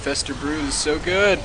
Infestor Brew is so good.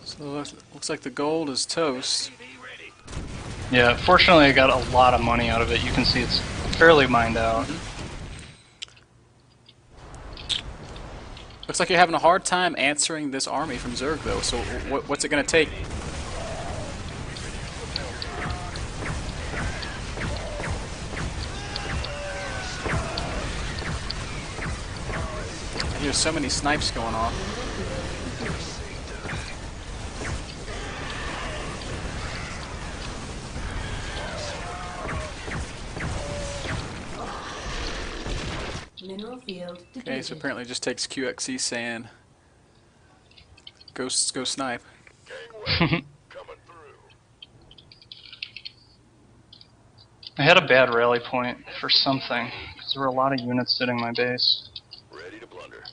So looks like the gold is toast. Yeah, fortunately I got a lot of money out of it. You can see it's fairly mined out. Looks like you're having a hard time answering this army from Zerg, though. So what's it going to take? I hear so many snipes going on. Mineral field depleted. Okay, so apparently it just takes QXC saying, "Ghosts go snipe." I had a bad rally point for something, because there were a lot of units sitting my base. Ready to blunder.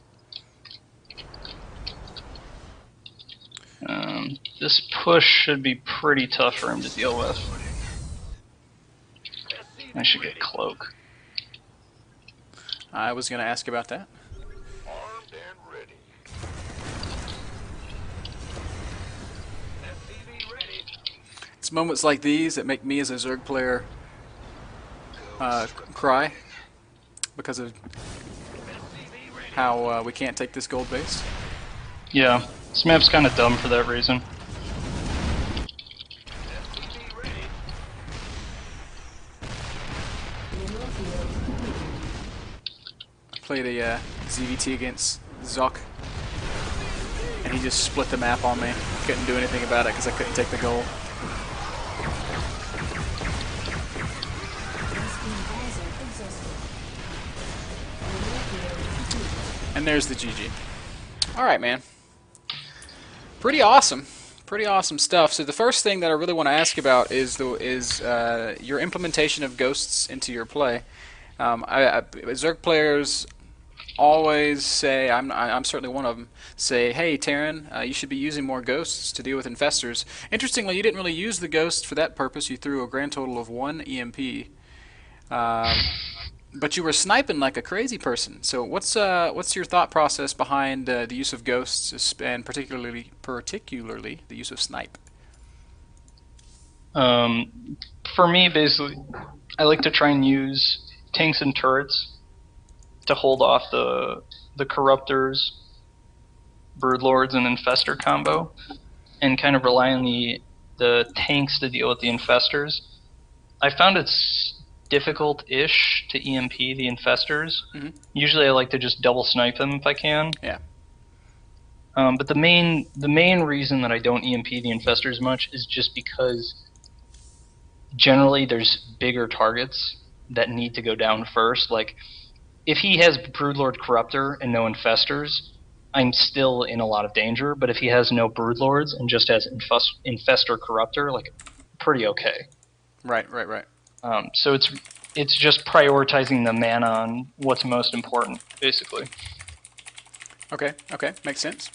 This push should be pretty tough for him to deal with. I should get cloak. I was going to ask about that. Armed and ready. SCV ready. It's moments like these that make me as a Zerg player cry because of how we can't take this gold base. Yeah, this map's kind of dumb for that reason. SCV ready. Mineral field depleted. I played a ZVT against Zoc, and he just split the map on me. Couldn't do anything about it because I couldn't take the gold. And there's the GG. Alright, man. Pretty awesome. Pretty awesome stuff. So the first thing that I really want to ask about is your implementation of ghosts into your play. Zerg players always say, I'm certainly one of them, say, hey, Terran, you should be using more ghosts to deal with infestors. Interestingly, you didn't really use the ghost for that purpose. You threw a grand total of 1 EMP. But you were sniping like a crazy person. So what's your thought process behind the use of ghosts, and particularly the use of snipe? For me, basically, I like to try and use tanks and turrets to hold off the corruptors, broodlords, and infestor combo, and kind of rely on the tanks to deal with the infestors. I found it's difficult-ish to EMP the infestors. Usually I like to just double snipe them if I can. Yeah. But the main reason that I don't EMP the infestors much is just because generally there's bigger targets that need to go down first. Like, if he has Broodlord Corruptor and no infestors, I'm still in a lot of danger, but if he has no Broodlords and just has Infestor Corruptor, like, pretty okay. Right. So it's just prioritizing the mana on what's most important, basically. Okay, makes sense.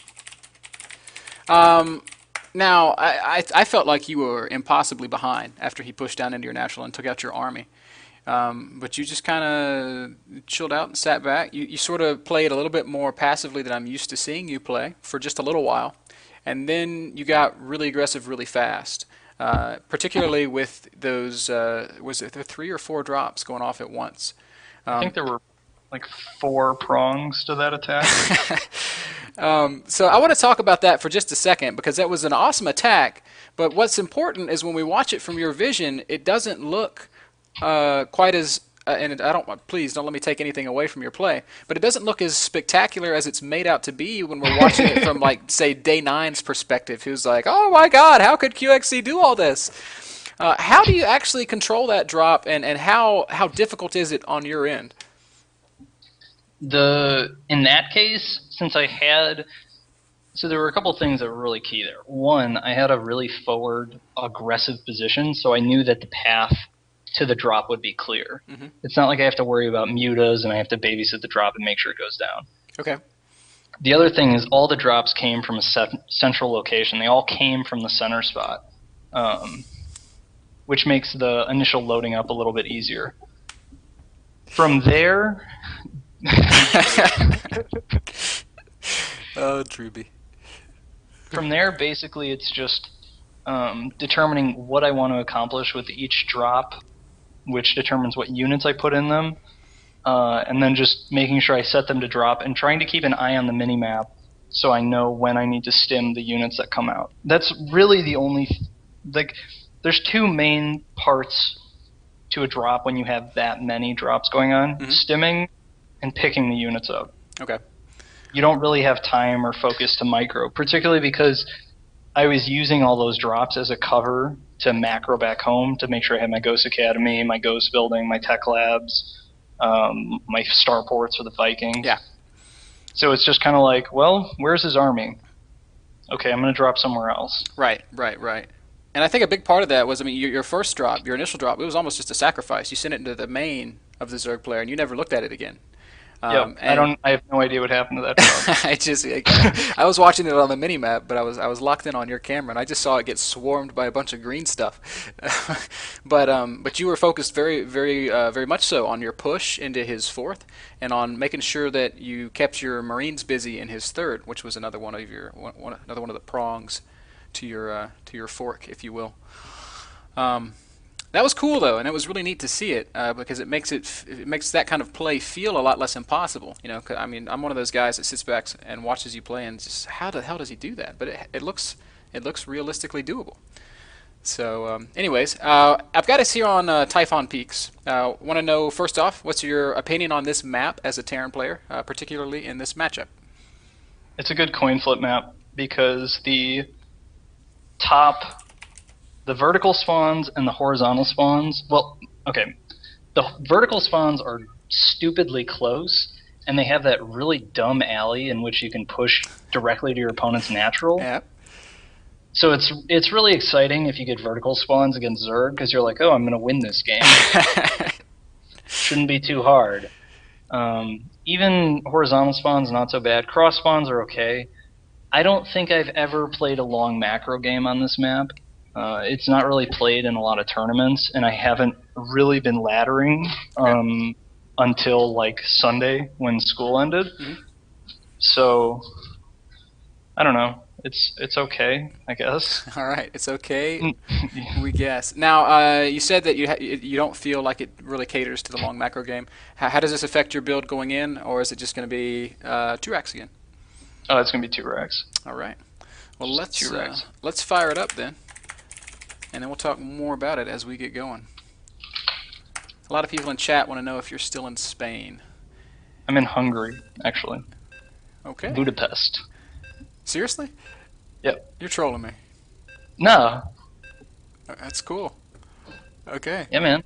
Now, I felt like you were impossibly behind after he pushed down into your natural and took out your army. But you just kind of chilled out and sat back. You sort of played a little bit more passively than I'm used to seeing you play for just a little while. And then you got really aggressive really fast. particularly with those, was it the 3 or 4 drops going off at once? I think there were like 4 prongs to that attack. So I want to talk about that for just a second because that was an awesome attack. But what's important is when we watch it from your vision, it doesn't look quite as. And I don't. Please don't let me take anything away from your play. But it doesn't look as spectacular as it's made out to be when we're watching it from, like, say, Day 9's perspective. Who's like, "Oh my God, how could QXC do all this?" How do you actually control that drop, and how difficult is it on your end? In that case, since I had, so there were a couple things that were really key there. One, I had a really forward, aggressive position, so I knew that the path to the drop would be clear. Mm-hmm. It's not like I have to worry about mutas and I have to babysit the drop and make sure it goes down. Okay. The other thing is all the drops came from a central location. They all came from the center spot, which makes the initial loading up a little bit easier. From there... Oh, Drooby. From there, basically, it's just determining what I want to accomplish with each drop, which determines what units I put in them, and then just making sure I set them to drop and trying to keep an eye on the minimap so I know when I need to stim the units that come out. That's really the only... there's 2 main parts to a drop when you have that many drops going on. Mm-hmm. Stimming and picking the units up. Okay. You don't really have time or focus to micro, particularly because I was using all those drops as a cover to macro back home to make sure I had my Ghost Academy, my Ghost Building, my Tech Labs, my starports for the Vikings. Yeah. So it's just kind of like, well, where's his army? Okay, I'm going to drop somewhere else. Right. And I think a big part of that was, I mean, your first drop, your initial drop, it was almost just a sacrifice. You sent it into the main of the Zerg player, and you never looked at it again. I have no idea what happened to that drop. I was watching it on the mini-map, but I was locked in on your camera, and I just saw it get swarmed by a bunch of green stuff. But you were focused very much so on your push into his 4th, and on making sure that you kept your Marines busy in his 3rd, which was another one of the prongs to your fork, if you will. That was cool though, and it was really neat to see it because it makes that kind of play feel a lot less impossible. You know, 'cause, I mean, I'm one of those guys that sits back and watches you play and just how the hell does he do that? But it looks realistically doable. So, anyways, I've got us here on Typhon Peaks. Want to know first off, what's your opinion on this map as a Terran player, particularly in this matchup? It's a good coin flip map because the vertical spawns and the horizontal spawns, well, okay, the vertical spawns are stupidly close, and they have that really dumb alley in which you can push directly to your opponent's natural. Yeah. So it's really exciting if you get vertical spawns against Zerg, because you're like, oh, I'm going to win this game. Shouldn't be too hard. Even horizontal spawns, not so bad. Cross spawns are okay. I don't think I've ever played a long macro game on this map. It's not really played in a lot of tournaments, and I haven't really been laddering until like Sunday when school ended. Mm-hmm. So I don't know. It's okay, I guess. All right, it's okay. We guess. Now, you said that you don't feel like it really caters to the long macro game. How does this affect your build going in, or is it just going to be 2 racks again? Oh, it's going to be 2 racks. All right. Well, let's fire it up then, and then we'll talk more about it as we get going. A lot of people in chat want to know if you're still in Spain. I'm in Hungary, actually. Okay. Budapest. Seriously? Yep. You're trolling me. No. That's cool. Okay. Yeah, man.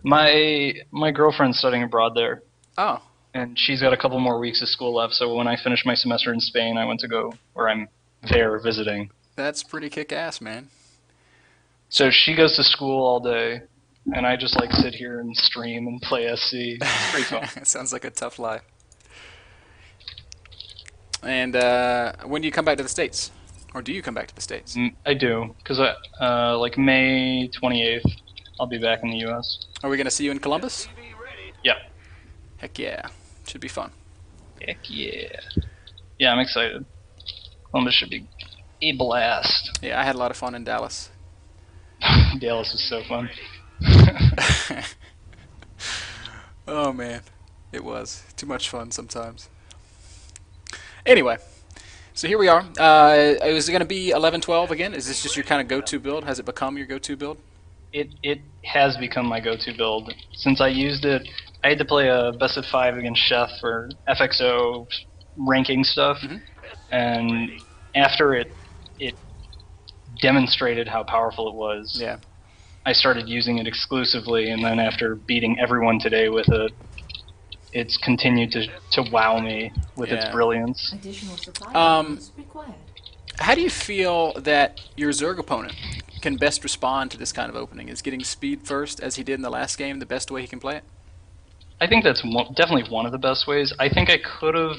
My girlfriend's studying abroad there. Oh. And she's got a couple more weeks of school left, so when I finish my semester in Spain, I went to go where I'm there visiting. That's pretty kick-ass, man. So she goes to school all day, and I just like sit here and stream and play SC. It's pretty fun. It sounds like a tough life. And when do you come back to the States? Or do you come back to the States? I do, because like May 28th, I'll be back in the U.S. Are we going to see you in Columbus? Yeah. Heck yeah. Should be fun. Heck yeah. Yeah, I'm excited. Columbus should be a blast. Yeah, I had a lot of fun in Dallas. Dallas was so fun. Oh man, it was too much fun sometimes. Anyway, so here we are. Is it going to be 11-12 again? Is this just your kind of go-to build? Has it become your go-to build? It has become my go-to build. Since I used it, I had to play a best of 5 against Chef for FXO ranking stuff, and after it demonstrated how powerful it was, Yeah. I started using it exclusively, and then after beating everyone today with it, it's continued to wow me with its Yeah. brilliance. Additional supply Um, items required. How do you feel that your Zerg opponent can best respond to this kind of opening? Is getting speed first, as he did in the last game, the best way he can play it? I think that's definitely one of the best ways. I think I could have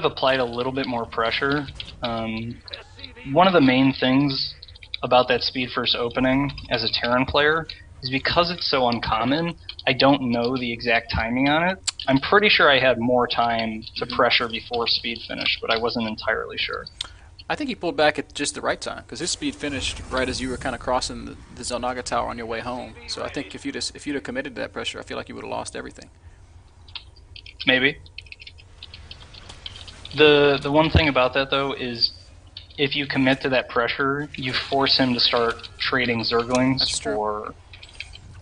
applied a little bit more pressure. One of the main things about that speed first opening as a Terran player is because it's so uncommon, I don't know the exact timing on it. I'm pretty sure I had more time to pressure before speed finish, but I wasn't entirely sure. I think he pulled back at just the right time, because his speed finished right as you were kind of crossing the Zelnaga Tower on your way home. So I think if you'd have committed to that pressure, I feel like you would have lost everything. Maybe. The one thing about that, though, is if you commit to that pressure, you force him to start trading Zerglings That's true. for...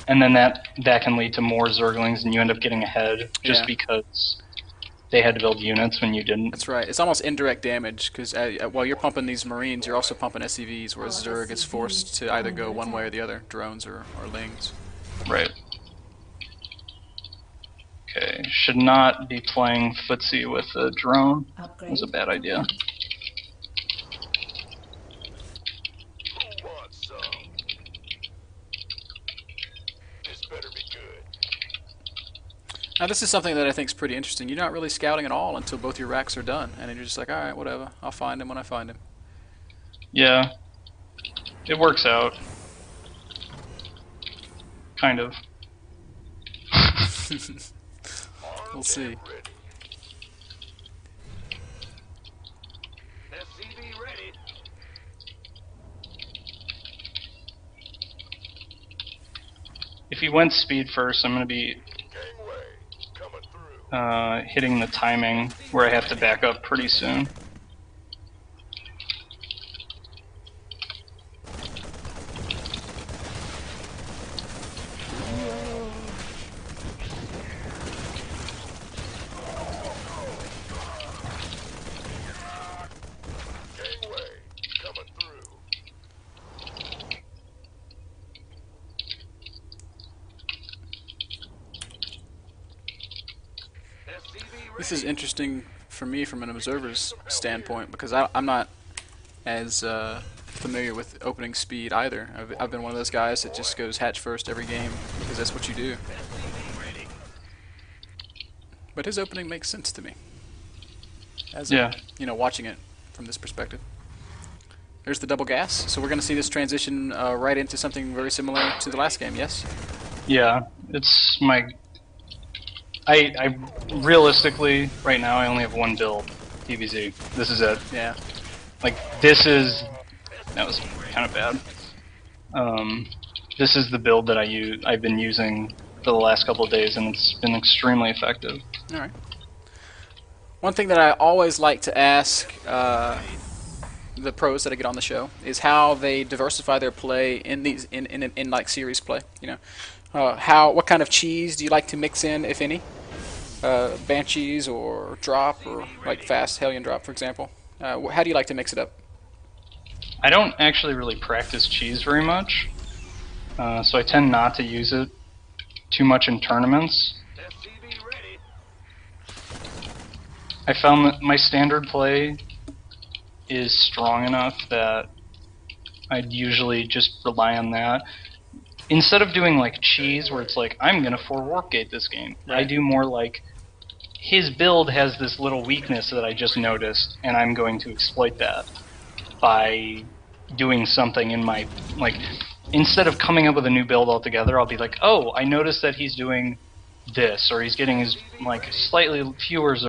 And then that can lead to more Zerglings, and you end up getting ahead just Yeah. because they had to build units when you didn't. That's right. It's almost indirect damage, because while you're pumping these Marines, you're also pumping SCVs, whereas Zerg is forced to either go one way or the other, drones or Lings. Right. Okay, should not be playing footsie with a drone. That was a bad idea. Who wants some? This better be good. Now this is something that I think is pretty interesting. You're not really scouting at all until both your racks are done, and then you're just like, alright, whatever, I'll find him when I find him. Yeah. It works out. Kind of. We'll see. Ready. SCV ready. If he went speed first, I'm going to be Gangway coming through. hitting the timing where I have to back up pretty soon. Gangway coming through. SCV ready. This is interesting for me from an observer's standpoint, because I'm not as familiar with opening speed either. I've been one of those guys that just goes hatch first every game, because that's what you do. But his opening makes sense to me, as Yeah. watching it from this perspective. There's the double gas, so we're going to see this transition right into something very similar to the last game, yes? Yeah, it's my... I realistically, right now, I only have one build, TvZ. This is it. Yeah. Like, this is... That was kind of bad. This is the build that I've been using for the last couple of days, and it's been extremely effective. Alright. One thing that I always like to ask the pros that I get on the show is how they diversify their play in these in like series play. What kind of cheese do you like to mix in, if any? Banshees or drop, or like fast Hellion drop, for example. How do you like to mix it up? I don't actually really practice cheese very much, so I tend not to use it too much in tournaments. SCV ready. I found that my standard play is strong enough that I'd usually just rely on that. Instead of doing like cheese, where it's like, I'm gonna 4-warp gate this game, I do more like, his build has this little weakness that I just noticed, and I'm going to exploit that by doing something in my, like, instead of coming up with a new build altogether, I'll be like, oh, I noticed that he's doing this, or he's getting his, like, slightly fewer